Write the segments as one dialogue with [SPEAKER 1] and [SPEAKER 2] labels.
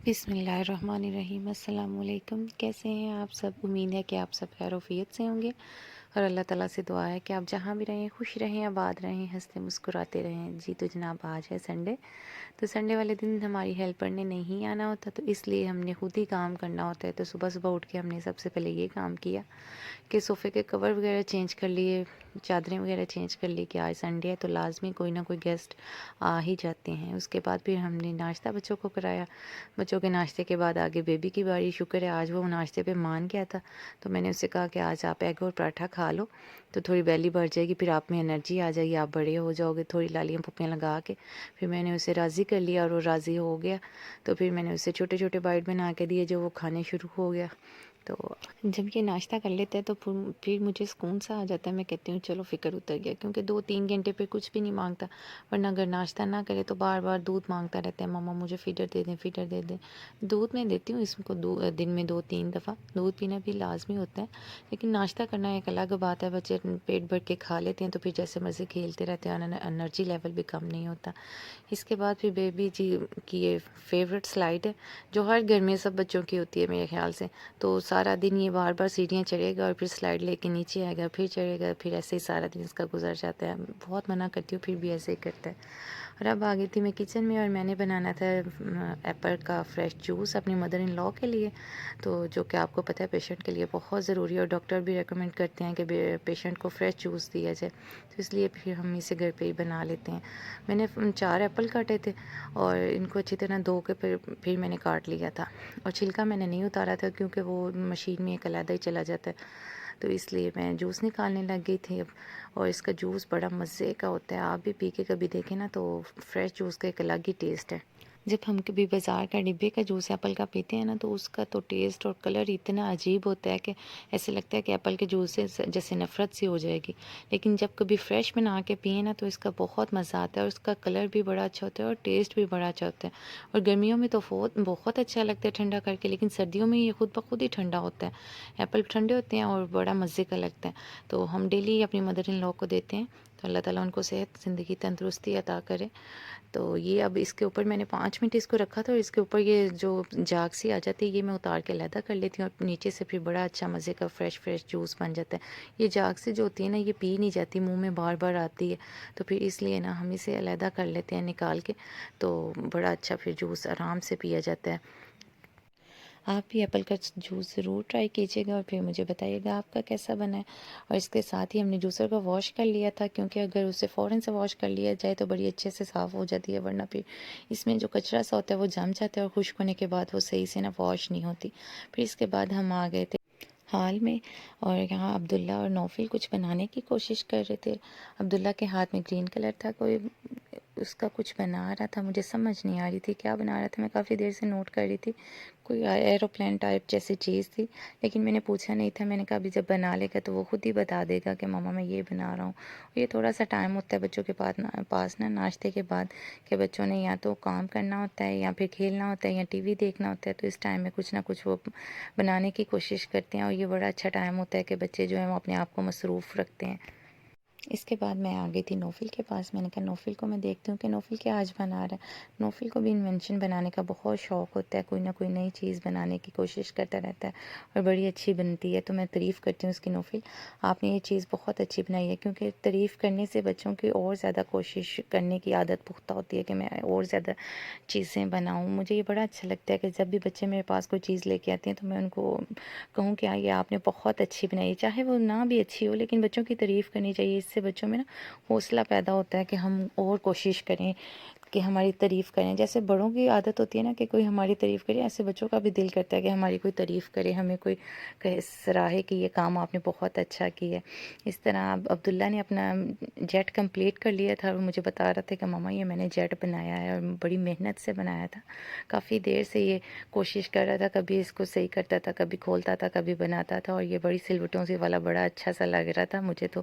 [SPEAKER 1] बिस्मिल्लाहिर्रहमानिर्रहीम। अस्सलाम वालेकुम। कैसे हैं आप सब? उम्मीद है कि आप सब खैर-ओ-फ़ियत से होंगे और अल्लाह ताला से दुआ है कि आप जहाँ भी रहें खुश रहें, आबाद रहें, हँसते मुस्कुराते रहें। जी तो जनाब आज है संडे, तो संडे वाले दिन हमारी हेल्पर ने नहीं आना होता, तो इसलिए हमने खुद ही काम करना होता है। तो सुबह-सुबह उठ के हमने सबसे पहले ये काम किया कि सोफ़े के कवर वगैरह चेंज कर लिए, चादरें वगैरह चेंज कर ली कि आज संडे है तो लाज़मी कोई ना कोई गेस्ट आ ही जाते हैं। उसके बाद फिर हमने नाश्ता बच्चों को कराया। बच्चों के नाश्ते के बाद आगे बेबी की बारी। शुक्र है आज वो नाश्ते पे मान गया था, तो मैंने उससे कहा कि आज आप एग और पराठा खा लो तो थोड़ी बेली बढ़ जाएगी, फिर आप में एनर्जी आ जाएगी, आप बड़े हो जाओगे। थोड़ी लालियाँ पुप्पियाँ लगा के फिर मैंने उसे राज़ी कर लिया और वो राज़ी हो गया। तो फिर मैंने उसे छोटे-छोटे बाइट बना के दिए जो वो खाने शुरू हो गया। तो जब ये नाश्ता कर लेते हैं तो फिर मुझे सुकून सा आ जाता है। मैं कहती हूँ चलो फ़िक्र उतर गया, क्योंकि 2-3 घंटे पे कुछ भी नहीं माँगता। वरना अगर नाश्ता ना करे तो बार-बार दूध माँगता रहता है, मम्मा मुझे फ़ीडर दे दें, फ़ीडर दे दें। दूध मैं देती हूँ इसको दिन में 2-3 दफ़ा। दूध पीना भी लाज़मी होता है, लेकिन नाश्ता करना एक अलग बात है। बच्चे पेट भर के खा लेते हैं तो फिर जैसे मर्ज़ी खेलते रहते हैं, एनर्जी लेवल भी कम नहीं होता। इसके बाद फिर बेबी जी की ये फ़ेवरेट स्लाइड है, जो हर घर में सब बच्चों की होती है मेरे ख़्याल से। तो सारा दिन ये बार-बार सीढ़ियाँ चढ़ेगा और फिर स्लाइड लेके नीचे आएगा, फिर चढ़ेगा, फिर ऐसे ही सारा दिन इसका गुज़र जाता है। बहुत मना करती हूँ फिर भी ऐसे ही करता है। और अब आ गई थी मैं किचन में और मैंने बनाना था एप्पल का फ्रेश जूस अपनी मदर इन लॉ के लिए, तो जो कि आपको पता है पेशेंट के लिए बहुत ज़रूरी है और डॉक्टर भी रेकमेंड करते हैं कि पेशेंट को फ्रेश जूस दिया जाए। तो इसलिए फिर हम इसे घर पे ही बना लेते हैं। मैंने 4 एप्पल काटे थे और इनको अच्छी तरह धो के फिर मैंने काट लिया था और छिलका मैंने नहीं उतारा था, क्योंकि वो मशीन में एक अलहदा ही चला जाता है। तो इसलिए मैं जूस निकालने लग गई थी अब। और इसका जूस बड़ा मज़े का होता है, आप भी पी के कभी देखें ना, तो फ्रेश जूस का एक अलग ही टेस्ट है। जब हम कभी बाज़ार का डिब्बे का जूस एप्पल का पीते हैं ना, तो उसका तो टेस्ट और कलर इतना अजीब होता है कि ऐसे लगता है कि एप्पल के जूस से जैसे नफ़रत सी हो जाएगी। लेकिन जब कभी फ्रेश बना के पिए ना, तो इसका बहुत मज़ा आता है और उसका कलर भी बड़ा अच्छा होता है और टेस्ट भी बड़ा अच्छा होता है। और गर्मियों में तो बहुत बहुत अच्छा लगता है ठंडा करके, लेकिन सर्दियों में ये खुद ब खुद ही ठंडा होता है। एप्पल ठंडे होते हैं और बड़ा मज़े का लगता है। तो हम डेली अपनी मदर इन लॉ को देते हैं, तो अल्लाह ताला उनको सेहत ज़िंदगी तंदुरुस्ती अता करे। तो ये अब इसके ऊपर मैंने 5 मिनट इसको रखा था और इसके ऊपर ये जो झाग सी आ जाती है ये मैं उतार के अलहदा कर लेती हूँ और नीचे से फिर बड़ा अच्छा मज़े का फ्रेश जूस बन जाता है। ये झाग सी जो होती है ना, ये पी नहीं जाती, मुंह में बार बार आती है, तो फिर इसलिए ना हम इसे अलहदा कर लेते हैं निकाल के। तो बड़ा अच्छा फिर जूस आराम से पिया जाता है। आप भी एप्पल का जूस ज़रूर ट्राई कीजिएगा और फिर मुझे बताइएगा आपका कैसा बना है। और इसके साथ ही हमने जूसर को वॉश कर लिया था, क्योंकि अगर उसे फ़ौरन से वॉश कर लिया जाए तो बड़ी अच्छे से साफ़ हो जाती है, वरना फिर इसमें जो कचरा सा होता है वो जम जाता है और खुश्क होने के बाद वो सही से ना वॉश नहीं होती। फिर इसके बाद हम आ गए थे हाल में, और यहाँ अब्दुल्ला और नौफिल कुछ बनाने की कोशिश कर रहे थे। अब्दुल्ला के हाथ में ग्रीन कलर था, कोई उसका कुछ बना रहा था, मुझे समझ नहीं आ रही थी क्या बना रहा था। मैं काफ़ी देर से नोट कर रही थी, कोई एरोप्लेन टाइप जैसी चीज़ थी, लेकिन मैंने पूछा नहीं था। मैंने कहा अभी जब बना लेगा तो वो खुद ही बता देगा कि मम्मा मैं ये बना रहा हूँ। ये थोड़ा सा टाइम होता है बच्चों के पास ना नाश्ते के बाद, कि बच्चों ने या तो काम करना होता है या फिर खेलना होता है या टीवी देखना होता है, तो इस टाइम में कुछ ना कुछ वो बनाने की कोशिश करते हैं और ये बड़ा अच्छा टाइम होता है कि बच्चे जो हैं वो अपने आप को मसरूफ़ रखते हैं। इसके बाद मैं आ गई थी नौफिल के पास। मैंने कहा नौफिल को मैं देखती हूँ कि नौफिल क्या आज बना रहा है। नौफिल को भी इन्वेंशन बनाने का बहुत शौक़ होता है, कोई ना कोई नई चीज़ बनाने की कोशिश करता रहता है और बड़ी अच्छी बनती है। तो मैं तारीफ़ करती हूँ उसकी, नौफिल आपने ये चीज़ बहुत अच्छी बनाई है, क्योंकि तारीफ़ करने से बच्चों की और ज़्यादा कोशिश करने की आदत पुख्ता होती है कि मैं और ज़्यादा चीज़ें बनाऊँ। मुझे ये बड़ा अच्छा लगता है कि जब भी बच्चे मेरे पास कोई चीज़ लेके आते हैं तो मैं उनको कहूँ कि हाँ ये आपने बहुत अच्छी बनाई है, चाहे वो ना भी अच्छी हो, लेकिन बच्चों की तारीफ़ करनी चाहिए। इससे बच्चों में ना हौसला पैदा होता है कि हम और कोशिश करें कि हमारी तारीफ़ करें। जैसे बड़ों की आदत होती है ना कि कोई हमारी तारीफ़ करे, ऐसे बच्चों का भी दिल करता है कि हमारी कोई तारीफ़ करे, हमें कोई कहे, सराहे कि ये काम आपने बहुत अच्छा किया है। इस तरह अब अब्दुल्ला ने अपना जेट कंप्लीट कर लिया था और मुझे बता रहा था कि मम्मा ये मैंने जेट बनाया है और बड़ी मेहनत से बनाया था। काफ़ी देर से ये कोशिश कर रहा था, कभी इसको सही करता था, कभी खोलता था, कभी बनाता था, और ये बड़ी सिलवटों से वाला बड़ा अच्छा सा लग रहा था मुझे तो।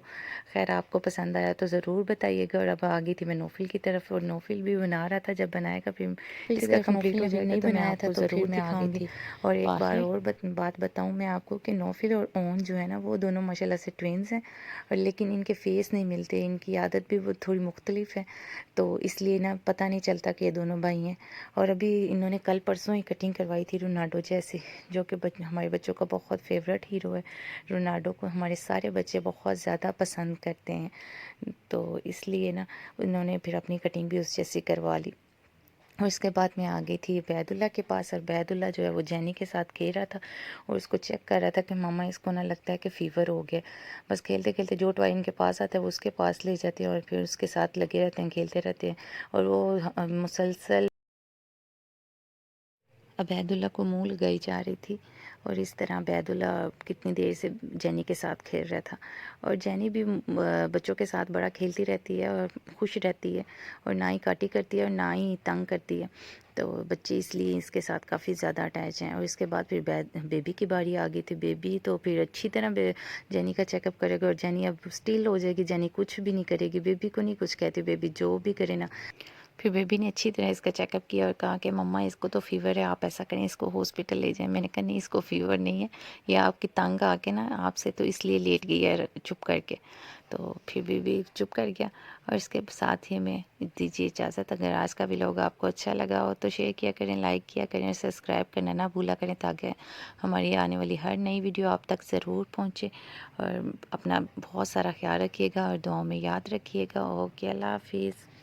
[SPEAKER 1] खैर आपको पसंद आया तो ज़रूर बताइएगा। और अब आ गई थी मैं नौफिल की तरफ और नौफिल भी अभी बना रहा था, जब बनाएगा फिर
[SPEAKER 2] फिर
[SPEAKER 1] इसका
[SPEAKER 2] सिर्फ
[SPEAKER 1] कंप्लीट
[SPEAKER 2] नौफिल
[SPEAKER 1] हो
[SPEAKER 2] अभी
[SPEAKER 1] जाएगा
[SPEAKER 2] नहीं
[SPEAKER 1] तो मैं
[SPEAKER 2] बनाया था,
[SPEAKER 1] आपको
[SPEAKER 2] तो फिर
[SPEAKER 1] ज़रूर
[SPEAKER 2] मैं आ गई
[SPEAKER 1] दिखाऊंगी।
[SPEAKER 2] थी
[SPEAKER 1] और एक बार
[SPEAKER 2] बाहर।
[SPEAKER 1] और बात बताऊं मैं आपको कि नौफिल और ओन जो है ना, वो दोनों माशाल्लाह से ट्विन्स हैं, और लेकिन इनके फेस नहीं मिलते, इनकी आदत भी वो थोड़ी मुख्तलिफ है, तो इसलिए ना पता नहीं चलता कि ये दोनों भाई हैं। और अभी इन्होंने कल परसों ही कटिंग करवाई थी रोनाल्डो जैसी, जो कि हमारे बच्चों का बहुत फेवरेट हीरो है। रोनाल्डो को हमारे सारे बच्चे बहुत ज़्यादा पसंद करते हैं, तो इसलिए ना उन्होंने फिर अपनी कटिंग भी उस जैसी करवा ली। और उसके बाद मैं आ गई थी बैदुल्ला के पास, और बैदुल्ला जो है वो जैनी के साथ खेल रहा था, और उसको चेक कर रहा था कि मामा इसको ना लगता है कि फ़ीवर हो गया। बस खेलते खेलते जो टॉय इनके पास आता है वो उसके पास ले जाते हैं, और फिर उसके साथ लगे रहते हैं, खेलते रहते हैं, और वो मुसलसल अबैदुल्ला को मुँह लगाई जा रही थी। और इस तरह अबैदुल्ला कितनी देर से जेनी के साथ खेल रहा था, और जेनी भी बच्चों के साथ बड़ा खेलती रहती है और खुश रहती है, और ना ही काटी करती है और ना ही तंग करती है, तो बच्चे इसलिए इसके साथ काफ़ी ज़्यादा अटैच हैं। और इसके बाद फिर बेबी की बारी आ गई थी। बेबी तो फिर अच्छी तरह जेनी का चेकअप करेगा, और जेनी अब स्टिल हो जाएगी, जेनी कुछ भी नहीं करेगी, बेबी को नहीं कुछ कहती, बेबी जो भी करे ना। फिर बेबी ने अच्छी तरह इसका चेकअप किया और कहा कि मम्मा इसको तो फ़ीवर है, आप ऐसा करें इसको हॉस्पिटल ले जाएं। मैंने कहा नहीं, इसको फ़ीवर नहीं है, ये आपकी तंग आके ना आपसे तो इसलिए लेट गई है चुप करके। तो फिर बेबी चुप कर गया। और इसके साथ ही हमें दीजिए इजाज़त। अगर आज का व्लॉग आपको अच्छा लगा हो तो शेयर किया करें, लाइक किया करें, और सब्सक्राइब करना ना भूला करें, ताकि हमारी आने वाली हर नई वीडियो आप तक ज़रूर पहुँचे। और अपना बहुत सारा ख्याल रखिएगा और दुआओं में याद रखिएगा। ओके, अल्लाह हाफिज़।